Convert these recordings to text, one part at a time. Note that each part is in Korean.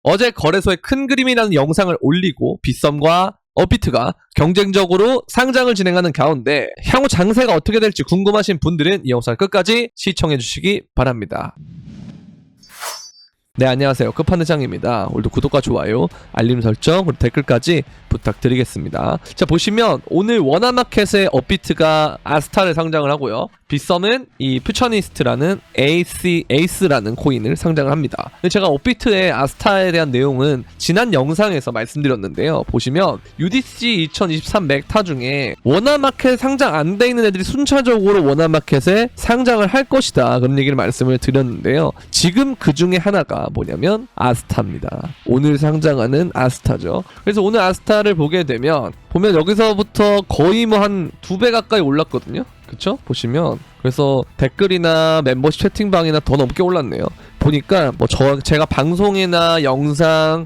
어제 거래소에 큰 그림이라는 영상을 올리고 빗썸과 업비트가 경쟁적으로 상장을 진행하는 가운데 향후 장세가 어떻게 될지 궁금하신 분들은 이 영상 끝까지 시청해 주시기 바랍니다. 네, 안녕하세요. 끝판왕입니다. 오늘도 구독과 좋아요, 알림 설정, 그리고 댓글까지 부탁드리겠습니다. 자, 보시면 오늘 워낙마켓에 업비트가 아스타를 상장을 하고요. 빗썸은 이 퓨처니스트라는 에이스라는 코인을 상장을 합니다. 근데 제가 업비트의 아스타에 대한 내용은 지난 영상에서 말씀드렸는데요. 보시면 UDC 2023 맥타 중에 워낙마켓 상장 안 돼 있는 애들이 순차적으로 워낙마켓에 상장을 할 것이다, 그런 얘기를 말씀을 드렸는데요. 지금 그 중에 하나가 뭐냐면 아스타입니다. 오늘 상장하는 아스타죠. 그래서 오늘 아스타를 보게 되면 여기서부터 거의 뭐 한 2배 가까이 올랐거든요. 그쵸? 보시면 그래서 댓글이나 멤버십 채팅방이나 더 넘게 올랐네요. 보니까 뭐 제가 방송이나 영상에서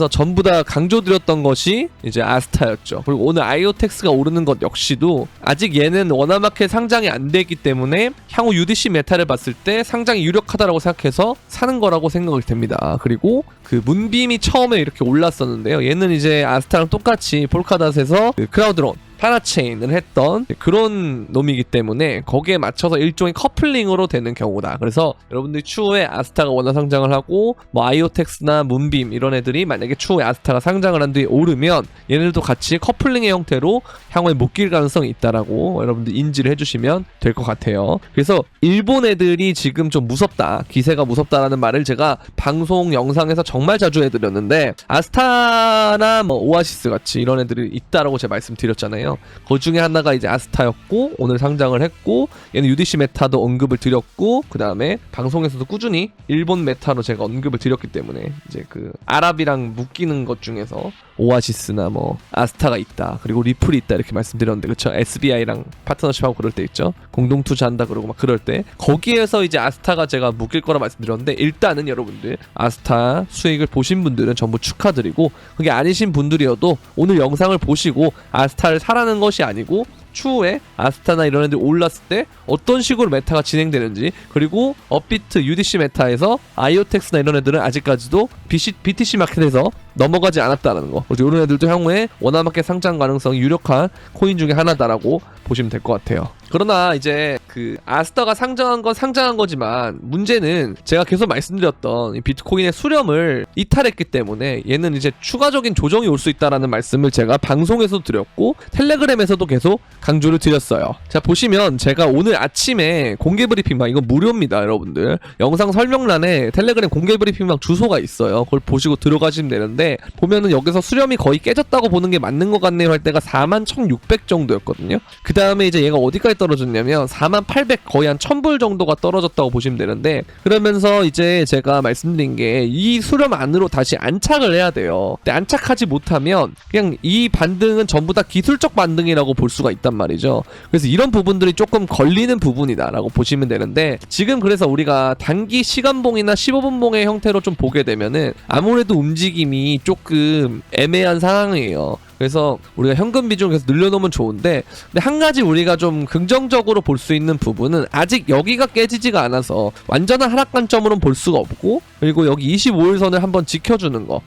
전부 다 강조드렸던 것이 이제 아스타였죠. 그리고 오늘 아이오텍스가 오르는 것 역시도 아직 얘는 워낙마켓 상장이 안 되기 때문에 향후 UDC 메타를 봤을 때 상장이 유력하다라고 생각해서 사는 거라고 생각이 됩니다. 그리고 그 문빔이 처음에 이렇게 올랐었는데요. 얘는 이제 아스타랑 똑같이 폴카닷에서 그 크라우드론 파라체인을 했던 그런 놈이기 때문에 거기에 맞춰서 일종의 커플링으로 되는 경우다. 그래서 여러분들이 추후에 아스타가 원화 상장을 하고 뭐 아이오텍스나 문빔 이런 애들이 만약에 추후에 아스타가 상장을 한 뒤에 오르면 얘네들도 같이 커플링의 형태로 향후에 묶일 가능성이 있다라고 여러분들 인지를 해주시면 될 것 같아요. 그래서 일본 애들이 지금 좀 무섭다, 기세가 무섭다라는 말을 제가 방송 영상에서 정말 자주 해드렸는데, 아스타나 뭐 오아시스 같이 이런 애들이 있다라고 제가 말씀드렸잖아요. 그 중에 하나가 이제 아스타였고 오늘 상장을 했고, 얘는 UDC 메타도 언급을 드렸고, 그 다음에 방송에서도 꾸준히 일본 메타로 제가 언급을 드렸기 때문에 이제 그 아랍이랑 묶이는 것 중에서 오아시스나 뭐 아스타가 있다, 그리고 리플이 있다, 이렇게 말씀드렸는데, 그쵸? SBI랑 파트너십하고 그럴 때 있죠. 공동 투자한다 그러고 막 그럴 때 거기에서 이제 아스타가 제가 묶일 거라 말씀드렸는데, 일단은 여러분들 아스타 수익을 보신 분들은 전부 축하드리고, 그게 아니신 분들이어도 오늘 영상을 보시고 아스타를 사라는 것이 아니고 추후에 아스타나 이런 애들 올랐을 때 어떤 식으로 메타가 진행되는지, 그리고 업비트 UDC 메타에서 아이오텍스나 이런 애들은 아직까지도 BTC 마켓에서 넘어가지 않았다는 거, 그리고 이런 애들도 향후에 워낙마켓 상장 가능성이 유력한 코인 중에 하나다라고 보시면 될 것 같아요. 그러나 이제 그 아스타가 상장한 건 상장한 거지만 문제는 제가 계속 말씀드렸던 이 비트코인의 수렴을 이탈했기 때문에 얘는 이제 추가적인 조정이 올 수 있다라는 말씀을 제가 방송에서도 드렸고 텔레그램에서도 계속 강조를 드렸어요. 자, 보시면 제가 오늘 아침에 공개 브리핑방, 이거 무료입니다 여러분들, 영상 설명란에 텔레그램 공개 브리핑방 주소가 있어요. 그걸 보시고 들어가시면 되는데, 보면은 여기서 수렴이 거의 깨졌다고 보는 게 맞는 것 같네요 할 때가 41,600 정도였거든요. 그 다음에 이제 얘가 어디까지 떨어졌냐면 4800, 거의 한 1000불 정도가 떨어졌다고 보시면 되는데, 그러면서 이제 제가 말씀드린 게 이 수렴 안으로 다시 안착을 해야 돼요. 근데 안착하지 못하면 그냥 이 반등은 전부 다 기술적 반등이라고 볼 수가 있단 말이죠. 그래서 이런 부분들이 조금 걸리는 부분이다 라고 보시면 되는데, 지금 그래서 우리가 단기 시간봉이나 15분봉의 형태로 좀 보게 되면은 아무래도 움직임이 조금 애매한 상황이에요. 그래서 우리가 현금 비중을 계속 늘려놓으면 좋은데, 근데 한 가지 우리가 좀 긍정적으로 볼 수 있는 부분은 아직 여기가 깨지지가 않아서 완전한 하락 관점으로는 볼 수가 없고, 그리고 여기 25일선을 한번 지켜주는 거,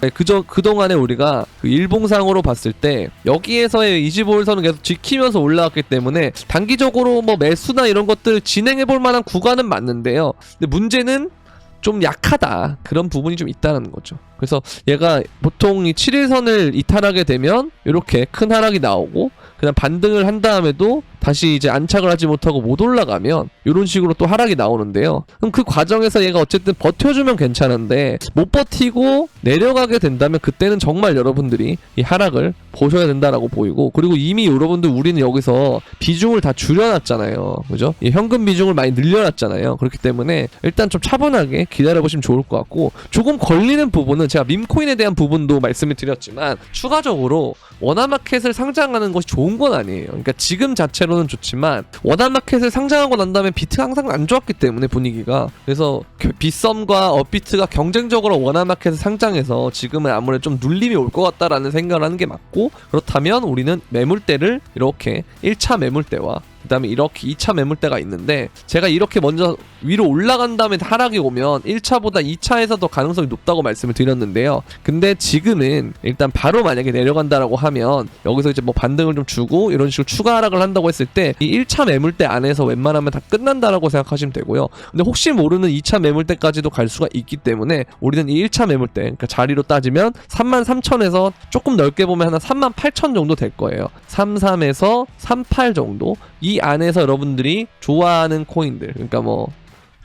그동안에 우리가 그 일봉상으로 봤을 때 여기에서의 25일선을 계속 지키면서 올라왔기 때문에 단기적으로 뭐 매수나 이런 것들 진행해볼 만한 구간은 맞는데요. 근데 문제는 좀 약하다, 그런 부분이 좀 있다는 거죠. 그래서 얘가 보통 이 7일선을 이탈하게 되면 이렇게 큰 하락이 나오고, 그냥 반등을 한 다음에도 다시 이제 안착을 하지 못하고 못 올라가면 이런 식으로 또 하락이 나오는데요. 그럼 그 과정에서 얘가 어쨌든 버텨주면 괜찮은데, 못 버티고 내려가게 된다면 그때는 정말 여러분들이 이 하락을 보셔야 된다라고 보이고, 그리고 이미 여러분들 우리는 여기서 비중을 다 줄여놨잖아요. 그죠? 이 현금 비중을 많이 늘려놨잖아요. 그렇기 때문에 일단 좀 차분하게 기다려보시면 좋을 것 같고, 조금 걸리는 부분은 제가 밈코인에 대한 부분도 말씀을 드렸지만 추가적으로 워낙마켓을 상장하는 것이 좋은 건 아니에요. 그러니까 지금 자체로는 좋지만 워낙마켓을 상장하고 난 다음에 비트가 항상 안 좋았기 때문에 분위기가, 그래서 빗썸과 업비트가 경쟁적으로 워낙마켓을 상장해서 지금은 아무래도 좀 눌림이 올 것 같다라는 생각을 하는 게 맞고, 그렇다면 우리는 매물대를 이렇게 1차 매물대와 그 다음에 이렇게 2차 매물대가 있는데, 제가 이렇게 먼저 위로 올라간 다음에 하락이 오면 1차보다 2차에서 더 가능성이 높다고 말씀을 드렸는데요. 근데 지금은 일단 바로 만약에 내려간다라고 하면 여기서 이제 뭐 반등을 좀 주고 이런 식으로 추가 하락을 한다고 했을 때 이 1차 매물대 안에서 웬만하면 다 끝난다라고 생각하시면 되고요. 근데 혹시 모르는 2차 매물대까지도 갈 수가 있기 때문에 우리는 이 1차 매물대, 그러니까 자리로 따지면 33,000에서 조금 넓게 보면 한 38,000 정도 될 거예요. 33에서 38 정도, 이 안에서 여러분들이 좋아하는 코인들, 그러니까 뭐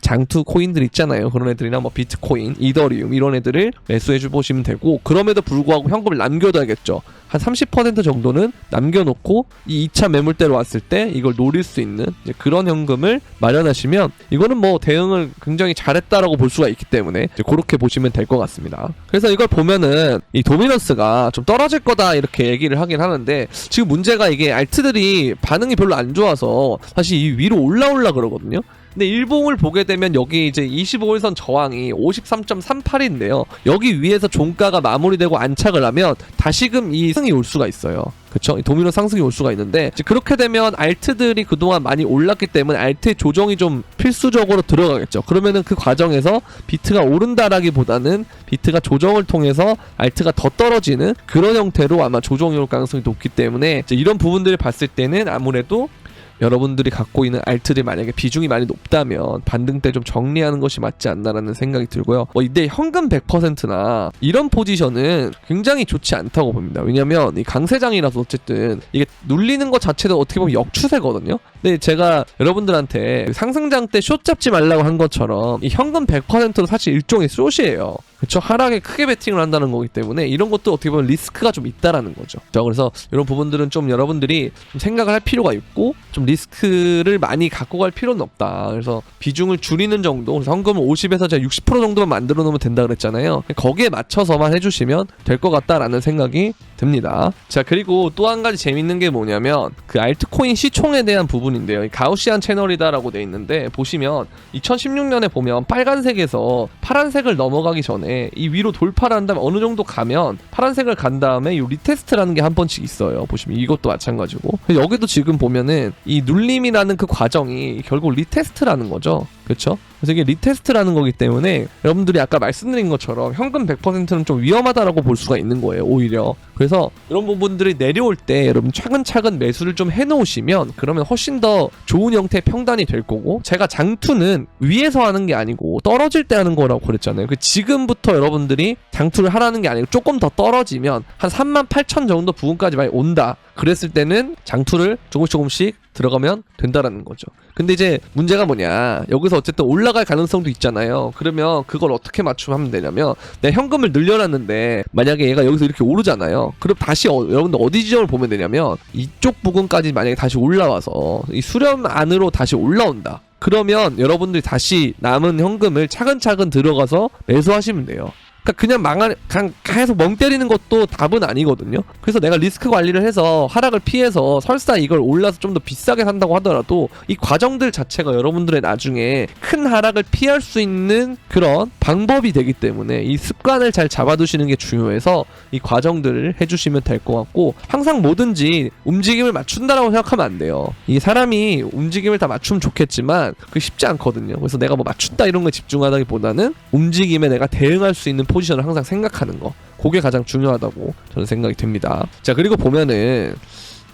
장투 코인들 있잖아요. 그런 애들이나 뭐 비트코인, 이더리움 이런 애들을 매수해주 보시면 되고, 그럼에도 불구하고 현금을 남겨둬야겠죠. 한 30% 정도는 남겨놓고 이 2차 매물대로 왔을 때 이걸 노릴 수 있는 이제 그런 현금을 마련하시면 이거는 뭐 대응을 굉장히 잘했다라고 볼 수가 있기 때문에 이제 그렇게 보시면 될 것 같습니다. 그래서 이걸 보면은 이 도미넌스가 좀 떨어질 거다 이렇게 얘기를 하긴 하는데, 지금 문제가 이게 알트들이 반응이 별로 안 좋아서 사실 이 위로 올라올라 그러거든요. 근데 일봉을 보게 되면 여기 이제 25일선 저항이 53.38인데요. 여기 위에서 종가가 마무리되고 안착을 하면 다시금 이 상승이 올 수가 있어요. 그쵸? 도미노 상승이 올 수가 있는데, 그렇게 되면 알트들이 그동안 많이 올랐기 때문에 알트의 조정이 좀 필수적으로 들어가겠죠. 그러면은 그 과정에서 비트가 오른다라기보다는 비트가 조정을 통해서 알트가 더 떨어지는 그런 형태로 아마 조정이 올 가능성이 높기 때문에 이제 이런 부분들을 봤을 때는 아무래도 여러분들이 갖고 있는 알트들이 만약에 비중이 많이 높다면 반등 때 좀 정리하는 것이 맞지 않나라는 생각이 들고요. 이때 현금 100%나 이런 포지션은 굉장히 좋지 않다고 봅니다. 왜냐면 이 강세장이라서 어쨌든 이게 눌리는 것 자체도 어떻게 보면 역추세거든요. 근데 제가 여러분들한테 상승장 때 숏 잡지 말라고 한 것처럼 이 현금 100%도 사실 일종의 숏이에요. 그쵸? 하락에 크게 베팅을 한다는 거기 때문에 이런 것도 어떻게 보면 리스크가 좀 있다라는 거죠. 그래서 이런 부분들은 좀 여러분들이 좀 생각을 할 필요가 있고, 좀 리스크를 많이 갖고 갈 필요는 없다. 그래서 비중을 줄이는 정도, 그래서 현금을 50에서 제가 60% 정도만 만들어 놓으면 된다 그랬잖아요. 거기에 맞춰서만 해주시면 될 것 같다라는 생각이 듭니다. 자, 그리고 또 한 가지 재밌는 게 뭐냐면 그 알트코인 시총에 대한 부분인데요. 가우시안 채널이다라고 돼 있는데, 보시면 2016년에 보면 빨간색에서 파란색을 넘어가기 전에 이 위로 돌파를 한 다음에 어느 정도 가면 파란색을 간 다음에 이 리테스트라는 게 한 번씩 있어요. 보시면 이것도 마찬가지고, 여기도 지금 보면은 이 눌림이라는 그 과정이 결국 리테스트라는 거죠. 그렇죠? 그래서 이게 리테스트라는 거기 때문에 여러분들이 아까 말씀드린 것처럼 현금 100%는 좀 위험하다라고 볼 수가 있는 거예요, 오히려. 그래서 이런 부분들이 내려올 때 여러분 차근차근 매수를 좀 해놓으시면 그러면 훨씬 더 좋은 형태의 평단이 될 거고, 제가 장투는 위에서 하는 게 아니고 떨어질 때 하는 거라고 그랬잖아요. 지금부터 여러분들이 장투를 하라는 게 아니고 조금 더 떨어지면 한 38,000 정도 부분까지 많이 온다, 그랬을 때는 장투를 조금씩 들어가면 된다라는 거죠. 근데 이제 문제가 뭐냐, 여기서 어쨌든 올라갈 가능성도 있잖아요. 그러면 그걸 어떻게 맞춤하면 되냐면, 내가 현금을 늘려놨는데 만약에 얘가 여기서 이렇게 오르잖아요. 그럼 다시 여러분들 어디 지점을 보면 되냐면, 이쪽 부분까지 만약에 다시 올라와서 이 수렴 안으로 다시 올라온다. 그러면 여러분들이 다시 남은 현금을 차근차근 들어가서 매수하시면 돼요. 그러니까 그냥 계속 멍 때리는 것도 답은 아니거든요. 그래서 내가 리스크 관리를 해서 하락을 피해서 설사 이걸 올라서 좀 더 비싸게 산다고 하더라도 이 과정들 자체가 여러분들의 나중에 큰 하락을 피할 수 있는 그런 방법이 되기 때문에 이 습관을 잘 잡아두시는 게 중요해서 이 과정들을 해주시면 될 것 같고, 항상 뭐든지 움직임을 맞춘다라고 생각하면 안 돼요. 이 사람이 움직임을 다 맞추면 좋겠지만 그게 쉽지 않거든요. 그래서 내가 뭐 맞춘다 이런 거에 집중하다기보다는 움직임에 내가 대응할 수 있는 포지션을 항상 생각하는 거, 그게 가장 중요하다고 저는 생각이 됩니다. 자, 그리고 보면은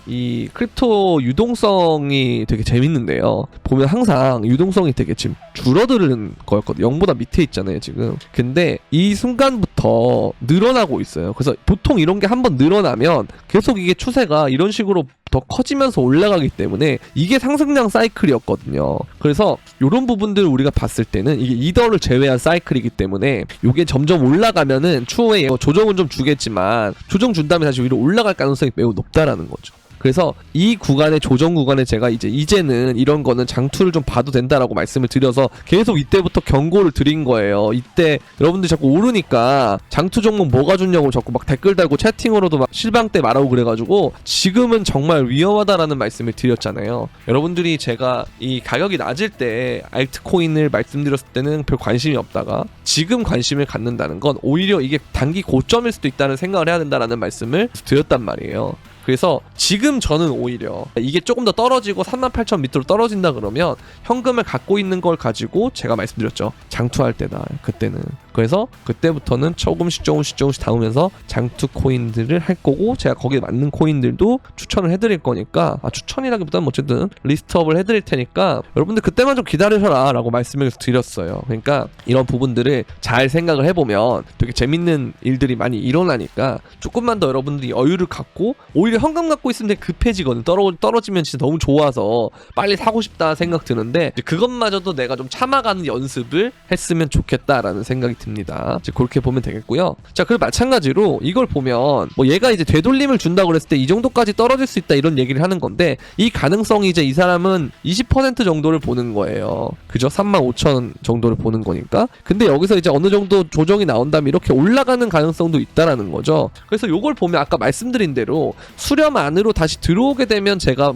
이 크립토 유동성이 되게 재밌는데요. 보면 항상 유동성이 되게 지금 줄어드는 거였거든요. 0보다 밑에 있잖아요, 지금. 근데 이 순간부터 늘어나고 있어요. 그래서 보통 이런 게 한번 늘어나면 계속 이게 추세가 이런 식으로 더 커지면서 올라가기 때문에 이게 상승장 사이클이었거든요. 그래서 이런 부분들을 우리가 봤을 때는 이게 이더를 제외한 사이클이기 때문에 이게 점점 올라가면은 추후에 조정은 좀 주겠지만 조정 준 다음에 다시 위로 올라갈 가능성이 매우 높다라는 거죠. 그래서 이 구간의 조정 구간에 제가 이제는 이런 거는 장투를 좀 봐도 된다라고 말씀을 드려서 계속 이때부터 경고를 드린 거예요. 이때 여러분들이 자꾸 오르니까 장투 종목 뭐가 좋냐고 자꾸 막 댓글 달고 채팅으로도 막 실방 때 말하고 그래가지고 지금은 정말 위험하다라는 말씀을 드렸잖아요. 여러분들이 제가 이 가격이 낮을 때 알트코인을 말씀드렸을 때는 별 관심이 없다가 지금 관심을 갖는다는 건 오히려 이게 단기 고점일 수도 있다는 생각을 해야 된다라는 말씀을 드렸단 말이에요. 그래서 지금 저는 오히려 이게 조금 더 떨어지고 38,000 밑으로 떨어진다 그러면 현금을 갖고 있는 걸 가지고 제가 말씀드렸죠. 장투할 때다. 그때는. 그래서 그때부터는 조금씩 담으면서 장투 코인들을 할 거고 제가 거기에 맞는 코인들도 추천을 해드릴 거니까 추천이라기보다는 어쨌든 리스트업을 해드릴 테니까 여러분들 그때만 좀 기다리셔라 라고 말씀을 드렸어요. 그러니까 이런 부분들을 잘 생각을 해보면 되게 재밌는 일들이 많이 일어나니까 조금만 더 여러분들이 여유를 갖고 오히려 현금 갖고 있으면 되게 급해지거든. 떨어지면 진짜 너무 좋아서 빨리 사고 싶다 생각 드는데 그것마저도 내가 좀 참아가는 연습을 했으면 좋겠다라는 생각이 듭니다. 이제 그렇게 보면 되겠고요. 자, 그리고 마찬가지로 이걸 보면 뭐 얘가 이제 되돌림을 준다고 그랬을 때 이 정도까지 떨어질 수 있다 이런 얘기를 하는 건데 이 가능성이 이제 이 사람은 20% 정도를 보는 거예요. 그죠? 35,000 정도를 보는 거니까. 근데 여기서 이제 어느 정도 조정이 나온 다음에 이렇게 올라가는 가능성도 있다라는 거죠. 그래서 요걸 보면 아까 말씀드린 대로 수렴 안으로 다시 들어오게 되면 제가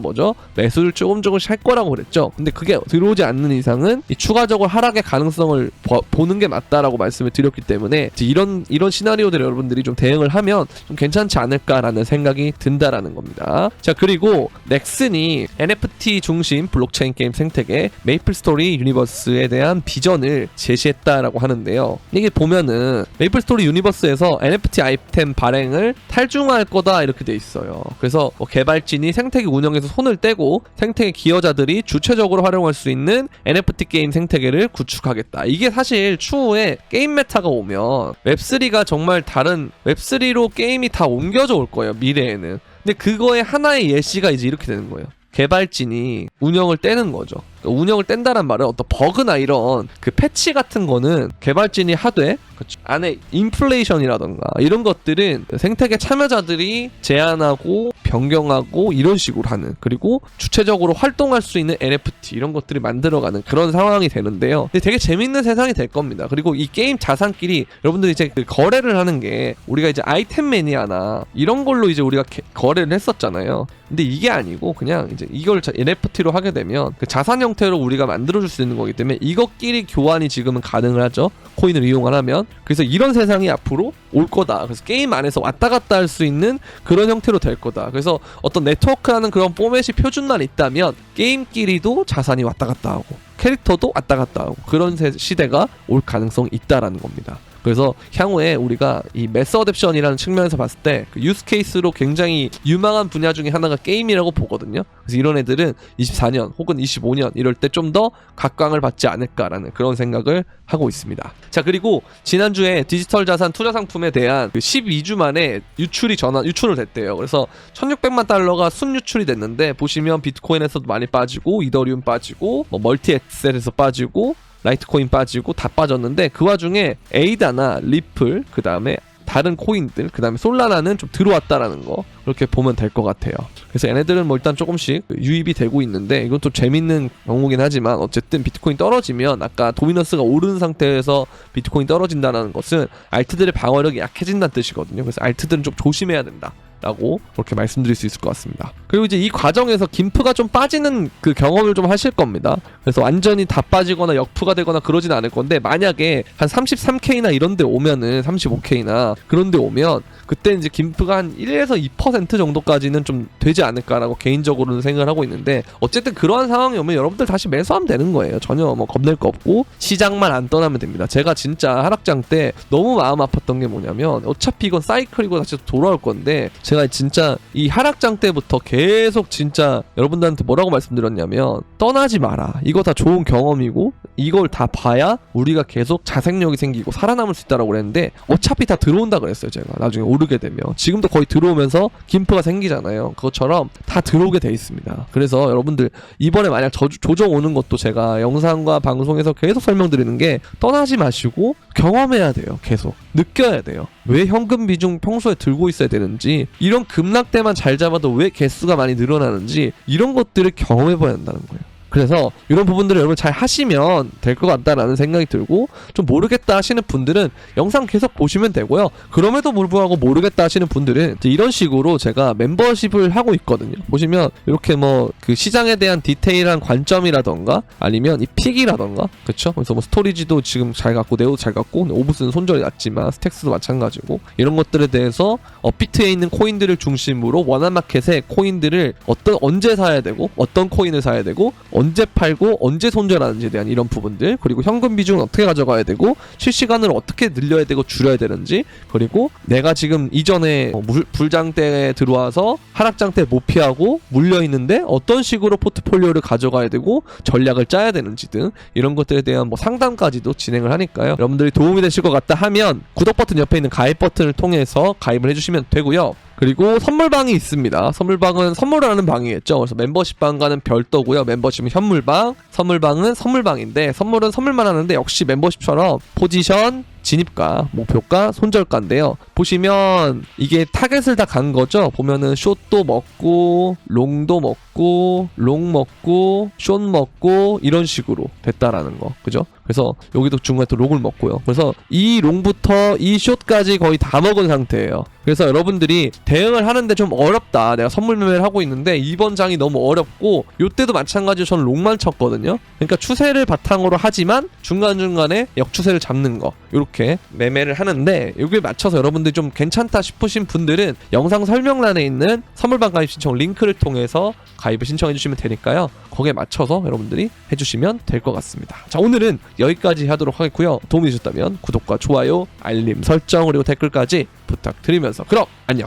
매수를 조금씩 할 거라고 그랬죠. 근데 그게 들어오지 않는 이상은 이 추가적으로 하락의 가능성을 보는 게 맞다라고 말씀을 드렸기 때문에 이런 시나리오들 여러분들이 좀 대응을 하면 좀 괜찮지 않을까라는 생각이 든다라는 겁니다. 자, 그리고 넥슨이 NFT 중심 블록체인 게임 생태계 메이플스토리 유니버스에 대한 비전을 제시했다라고 하는데요. 이게 보면은 메이플스토리 유니버스에서 NFT 아이템 발행을 탈중화할 거다 이렇게 돼 있어요. 그래서 개발진이 생태계 운영에서 손을 떼고 생태계 기여자들이 주체적으로 활용할 수 있는 NFT 게임 생태계를 구축하겠다. 이게 사실 추후에 게임 메타가 오면 웹3가 정말 다른 웹3로 게임이 다 옮겨져 올 거예요. 미래에는. 근데 그거의 하나의 예시가 이제 이렇게 되는 거예요. 개발진이 운영을 떼는 거죠. 그러니까 운영을 뗀다는 말은 어떤 버그나 이런 그 패치 같은 거는 개발진이 하되 안에 인플레이션이라던가 이런 것들은 생태계 참여자들이 제안하고 변경하고 이런 식으로 하는, 그리고 주체적으로 활동할 수 있는 NFT 이런 것들이 만들어가는 그런 상황이 되는데요. 근데 되게 재밌는 세상이 될 겁니다. 그리고 이 게임 자산끼리 여러분들이 이제 그 거래를 하는 게 우리가 이제 아이템 매니아나 이런 걸로 이제 우리가 거래를 했었잖아요. 근데 이게 아니고 그냥 이제 이걸 NFT로 하게 되면 그 자산 형태로 우리가 만들어줄 수 있는 거기 때문에 이것끼리 교환이 지금은 가능을 하죠. 코인을 이용을 하면. 그래서 이런 세상이 앞으로 올 거다. 그래서 게임 안에서 왔다 갔다 할 수 있는 그런 형태로 될 거다. 그래서 어떤 네트워크라는 그런 포맷이 표준만 있다면 게임끼리도 자산이 왔다 갔다 하고 캐릭터도 왔다 갔다 하고 그런 시대가 올 가능성이 있다라는 겁니다. 그래서 향후에 우리가 이 매스 어댑션이라는 측면에서 봤을 때 그 유스 케이스로 굉장히 유망한 분야 중에 하나가 게임이라고 보거든요. 그래서 이런 애들은 24년 혹은 25년 이럴 때 좀 더 각광을 받지 않을까라는 그런 생각을 하고 있습니다. 자, 그리고 지난주에 디지털 자산 투자 상품에 대한 그 12주 만에 유출을 됐대요. 그래서 1600만 달러가 순유출이 됐는데 보시면 비트코인에서도 많이 빠지고 이더리움 빠지고 멀티 에셋에서 빠지고 라이트코인 빠지고 다 빠졌는데 그 와중에 에이다나 리플 그 다음에 다른 코인들 그 다음에 솔라나는 좀 들어왔다라는 거 그렇게 보면 될 것 같아요. 그래서 얘네들은 뭐 일단 조금씩 유입이 되고 있는데 이건 또 재밌는 경우긴 하지만 어쨌든 비트코인 떨어지면 아까 도미넌스가 오른 상태에서 비트코인 떨어진다는 것은 알트들의 방어력이 약해진다는 뜻이거든요. 그래서 알트들은 좀 조심해야 된다 라고 그렇게 말씀드릴 수 있을 것 같습니다. 그리고 이제 이 과정에서 김프가 좀 빠지는 그 경험을 좀 하실 겁니다. 그래서 완전히 다 빠지거나 역프가 되거나 그러진 않을 건데 만약에 한 33K나 이런 데 오면은 35K나 그런 데 오면 그때 이제 김프가 한 1에서 2% 정도까지는 좀 되지 않을까라고 개인적으로는 생각을 하고 있는데 어쨌든 그러한 상황이 오면 여러분들 다시 매수하면 되는 거예요. 전혀 뭐 겁낼 거 없고 시장만 안 떠나면 됩니다. 제가 진짜 하락장 때 너무 마음 아팠던 게 뭐냐면 어차피 이건 사이클이고 다시 돌아올 건데 제가 진짜 이 하락장 때부터 계속 진짜 여러분들한테 뭐라고 말씀드렸냐면 떠나지 마라. 이거 다 좋은 경험이고 이걸 다 봐야 우리가 계속 자생력이 생기고 살아남을 수 있다라고 그랬는데 어차피 다 들어온다 그랬어요. 제가 나중에 오르게 되면 지금도 거의 들어오면서 김프가 생기잖아요. 그것처럼 다 들어오게 돼 있습니다. 그래서 여러분들 이번에 만약 조정 오는 것도 제가 영상과 방송에서 계속 설명드리는 게 떠나지 마시고 경험해야 돼요. 계속 느껴야 돼요. 왜 현금 비중 평소에 들고 있어야 되는지, 이런 급락대만 잘 잡아도 왜 개수가 많이 늘어나는지 이런 것들을 경험해봐야 한다는 거예요. 그래서 이런 부분들을 여러분 잘 하시면 될 것 같다라는 생각이 들고, 좀 모르겠다 하시는 분들은 영상 계속 보시면 되고요. 그럼에도 불구하고 모르겠다 하시는 분들은 이제 이런 식으로 제가 멤버십을 하고 있거든요. 보시면 이렇게 뭐 그 시장에 대한 디테일한 관점이라던가 아니면 이 픽이라던가, 그쵸? 그래서 뭐 스토리지도 지금 잘 갖고 네오도 잘 갖고 오브스는 손절이 낮지만 스택스도 마찬가지고, 이런 것들에 대해서 업비트에 있는 코인들을 중심으로 원화마켓에 코인들을 언제 사야 되고 어떤 코인을 사야 되고 언제 팔고 언제 손절하는지에 대한 이런 부분들, 그리고 현금 비중은 어떻게 가져가야 되고 실시간으로 어떻게 늘려야 되고 줄여야 되는지, 그리고 내가 지금 이전에 불장대에 들어와서 하락장대 못 피하고 물려있는데 어떤 식으로 포트폴리오를 가져가야 되고 전략을 짜야 되는지 등 이런 것들에 대한 뭐 상담까지도 진행을 하니까요. 여러분들이 도움이 되실 것 같다 하면 구독 버튼 옆에 있는 가입 버튼을 통해서 가입을 해주시면 되고요. 그리고 선물방이 있습니다. 선물방은 선물을 하는 방이겠죠. 그래서 멤버십방과는 별도고요. 멤버십은 현물방, 선물방은 선물방인데, 선물은 선물만 하는데 역시 멤버십처럼 포지션, 진입가, 목표가, 손절가인데요. 보시면 이게 타겟을 다 간 거죠. 보면은 숏도 먹고 롱도 먹고 롱 먹고 숏 먹고 이런 식으로 됐다라는 거, 그죠? 그래서 여기도 중간에 또 롱을 먹고요. 그래서 이 롱부터 이 숏까지 거의 다 먹은 상태예요. 그래서 여러분들이 대응을 하는데 좀 어렵다, 내가 선물 매매를 하고 있는데 이번 장이 너무 어렵고, 요때도 마찬가지로 저는 롱만 쳤거든요. 그러니까 추세를 바탕으로 하지만 중간중간에 역추세를 잡는 거, 이렇게 매매를 하는데, 여기에 맞춰서 여러분들이 좀 괜찮다 싶으신 분들은 영상 설명란에 있는 선물방 가입 신청 링크를 통해서 가입을 신청해 주시면 되니까요. 거기에 맞춰서 여러분들이 해주시면 될 것 같습니다. 자, 오늘은 여기까지 하도록 하겠고요. 도움이 되셨다면 구독과 좋아요, 알림 설정, 그리고 댓글까지 부탁드리면서 그럼 안녕.